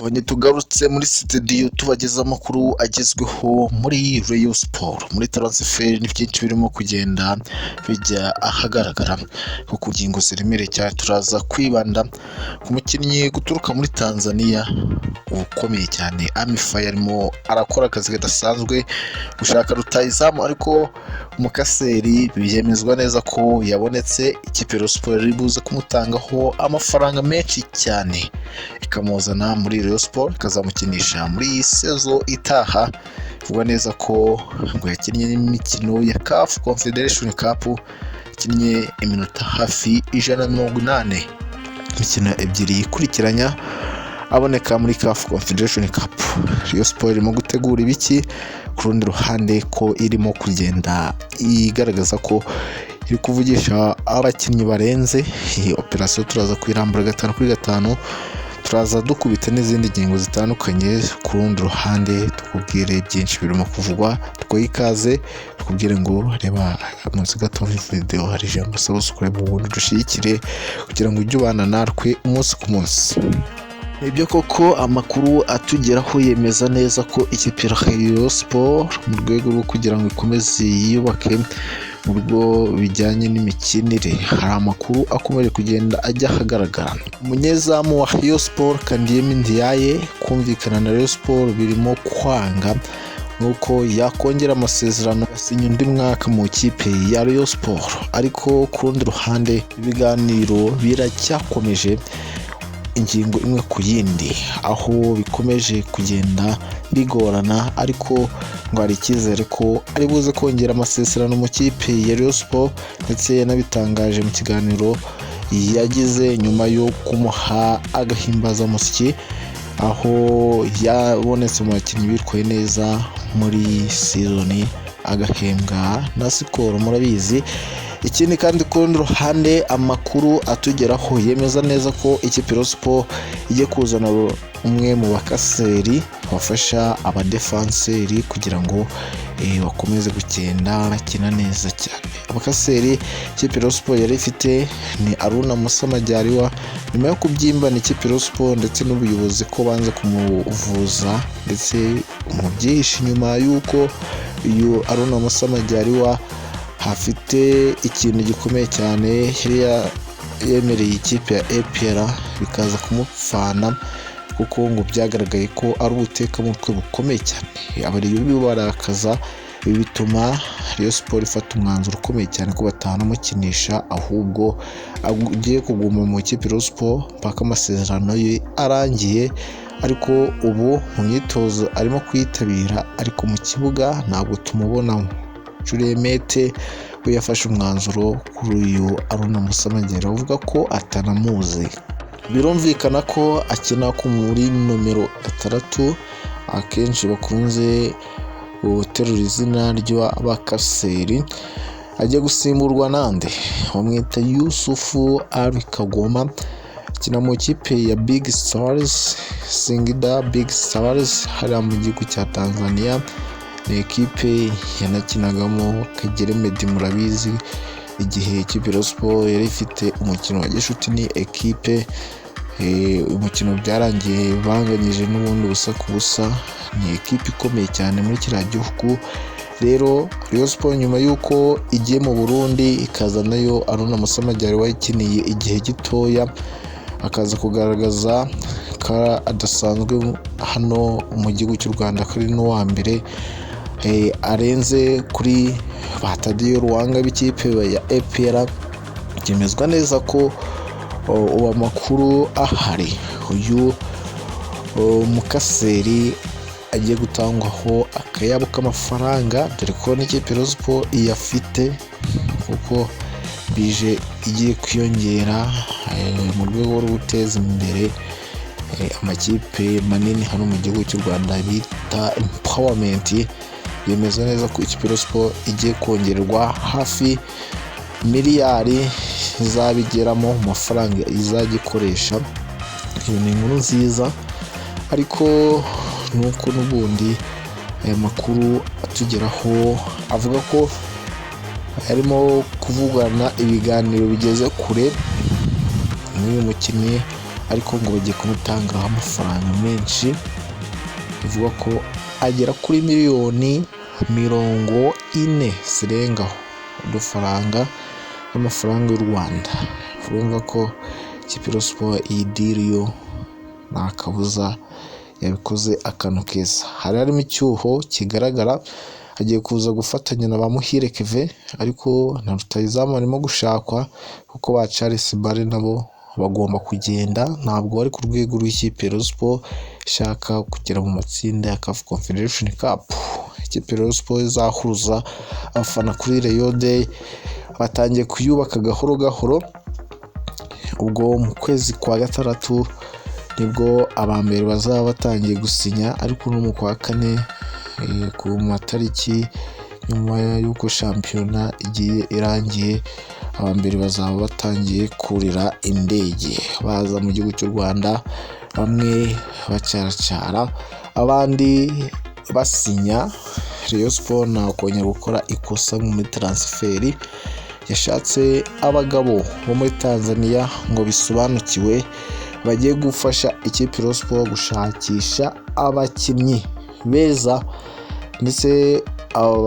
Twongeye tugarutse muri studio tubageza amakuru agezweho muri Rayon Sport. Muri transfer ni byinshi birimo kugenda bijya ahagaragara ku ngingo ziremereye cyane. Turaza kwibanda ku mukinnyi guturuka muri Tanzania ukomeye cyane Amifa, yarimo arakora akazi kadasanzwe gushaka rutayizamu, ariko umukaseri byemezwa neza ko yabonetse. Ikipe Rayon Sport iri buze kumutangaho amafaranga menshi cyane, ikamuzana muri Rayon Sport ikazamukinisha muri sezo itaha. Vuga neza ko ngo yakinnye n'imikino ya CAF Confederation Cup, yakinnye iminota hafi 180, imikino ebyiri ikurikiranya aboneka muri CAF Confederation Cup. Rayon Sport irimo gutegura ibiki ku rundi ruhande, ko irimo kugenda igaragaza ko iri kuvugisha abakinnyi barenze. Iyi operation turaza kwirambura 5-5, turaza dukubita n'izindi ngingo zitandukanye ku rundi ruhande, tukubwire byinshi birimo kuvugwa. Twikaze tukubwire ngo reba munsi gato video hari ijambo subscribe ubundi dushikire kugira ngo ujye ubana natwe umunsi ku munsi. Ibyo koko amakuru atugeraho yemeza neza ko ikipe ya Rayon Sport mu rwego rwo kugira ngo ikomeze yiyubake mu bigo bijyanye n'imikinire, hari amakuru akomeje kugenda ajya ahagaragara. Umunyezamu wa Rayon Sport Kandiyemi Ndiaye kumvikana na Rayon Sport birimo kwanga, nuko yakongera amasezerano asinya undi mwaka mu kipe ya Rayon Sport. Ariko ku rundi ruhande ibiganiro biracyakomeje ingingo imwe ku yindi, aho bikomeje kugenda bigorana, ariko ngo hari icyizere ko ari buze kongera amasezerano mu kipe ya Rayon Sport, ndetse yanabitangaje mu kiganiro yagize nyuma yo kumuha agahimbazamusyi, aho yabonetse mu bakinnyi bitwaye neza muri season, agahembwa na Skol murabizi. Ikindi kandi ku rundi ruhande amakuru atugeraho yemeza neza ko ikipe Rayon Sport igiye kuzana umwe mu bakaseri bafasha abadefanseri kugira ngo bakomeze gukina bakina neza cyane. Abakaseri ikipe Rayon Sport yari ifite ni Aruna Musa Majyariwa, nyuma yo kubyimbana ikipe Rayon Sport ndetse n'ubuyobozi ko banze kumuvuza, ndetse mu byihishe nyuma y'uko uyu Aruna Musa Majyariwa hafite ikintu gikomeye cyane yemereye ikipe ya APR bikaza kumupfana, kuko ngo byagaragaye ko ari ubutekamutwe bukomeye cyane. Abariyo barakaza, ibi bituma Rayon Sport ifata umwanzuro ukomeye cyane ko batanamukinisha, ahubwo agiye kuguma mu ikipe Rayon Sport mpaka amasezerano ye arangiye. Ariko ubu mu myitozo arimo kwitabira, ariko mu kibuga ntabwo tumubonamo. Juremete we yafashe umwanzuro kuri uyu Aruna Musa Majyariwa, avuga ko atanamuzi. Birumvikana ko akina ko muri nomero 6, akenshi bakunze guterura izina ry'abakaseri. Agiye gusimburwa nande bamwita Yusufu Ali Kagoma, akina mu kipe ya Big Stars, Singida Big Stars hariya mu gihugu cya Tanzania. Ni ekipe yanakinagamo Kagere Medi, murabizi igihe ikipe Rayon Sport yari ifite umukino wa gishuti ni ekipe, umukino byarangiye banganyije n'ubundi busa ku busa. Ni ekipe ikomeye cyane muri kiriya gihugu. Rero Rayon Sport nyuma y'uko igiye mu Burundi ikazanayo Aruna Musa Majyariwa yakiniye igihe gitoya, akaza kugaragaza ko adasanzwe hano mu gihugu cy'u Rwanda, ko ari n'uwa mbere arenze kuri Batadiyo Ruwanga b'ikipe ya APR. Byemezwa neza ko uwo makuru ahari, uyu mukaseri agiye gutangwaho akayabo k'amafaranga, dore ko n'ikipe Rayon Sport iyafite, kuko bije igiye kwiyongera mu rwego rwo guteza imbere amakipe manini hano mu gihugu cy'u Rwanda bita empowerment. Yemeza neza ko ikipe Rayon Sport igiye kongererwa hafi miliyari izabigeramo mu mafaranga izajya ikoresha. Iyo ni inkuru nziza, ariko nuko n'ubundi aya makuru atugeraho avuga ko harimo kuvugana ibiganiro bigeze kure n'uyu mukinnyi ariko ngo bagiye kumutangaho amafaranga menshi, bivuga ko agera kuri miliyoni 40 zirengaho udufaranga n'amafaranga y'u Rwanda. Urumva ko ikipe ya Rayon Sports iyi deal yo nta kabuza yabikoze akantu keza. Hari harimo icyuho kigaragara, agiye kuza gufatanya na ba Muhire Kevin, ariko na rutahizamu arimo gushakwa kuko ba Charles Bare nabo bagomba kugenda, ntabwo bari ku rwego rw'ikipe ya Rayon Sports ishaka kugera mu matsinda ya CAF Confederation Cup. Ikipe ya Rayon Sports izahuruza abafana kuri Rayon Day, batangiye kuyubaka gahoro gahoro. Ubwo mu kwezi kwa gatandatu nibwo abambere bazaba batangiye gusinya, ariko no mu kwa kane ku matariki nyuma y'uko shampiyona igiye irangiye, abambere bazaba batangiye kurira indege baza mu gihugu cy'u Rwanda, bamwe bacyaracara abandi basinya. Rayon Sports nakongera gukora ikosa muri transferi, yashatse abagabo bo muri Tanzania ngo bisobanukiwe bagiye gufasha ikipe ya Rayon Sports gushakisha abakinnyi beza, ndetse aba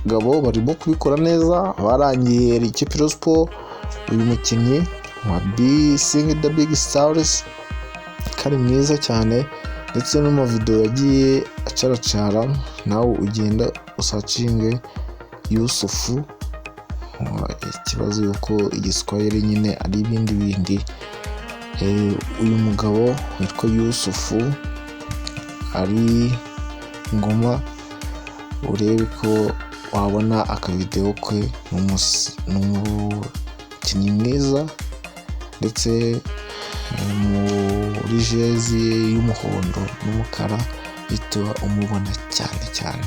bagabo barimo kubikora neza. Barangiye ikipe ya Rayon Sports uyu mukinnyi wa The Big Stars kari mwiza cyane, ndetse no mu video yagiye acaracara, nawe ugenda usacinge Yusufu. Ikibazo yuko igiswahili nyine ari ibindi. Uyu mugabo witwa Yusufu ari Ngoma, urebe ko wabona akavideo ke. N'umukinnyi mwiza, ndetse muri jezi y'umuhondo n'umukara, bito umubona cyane.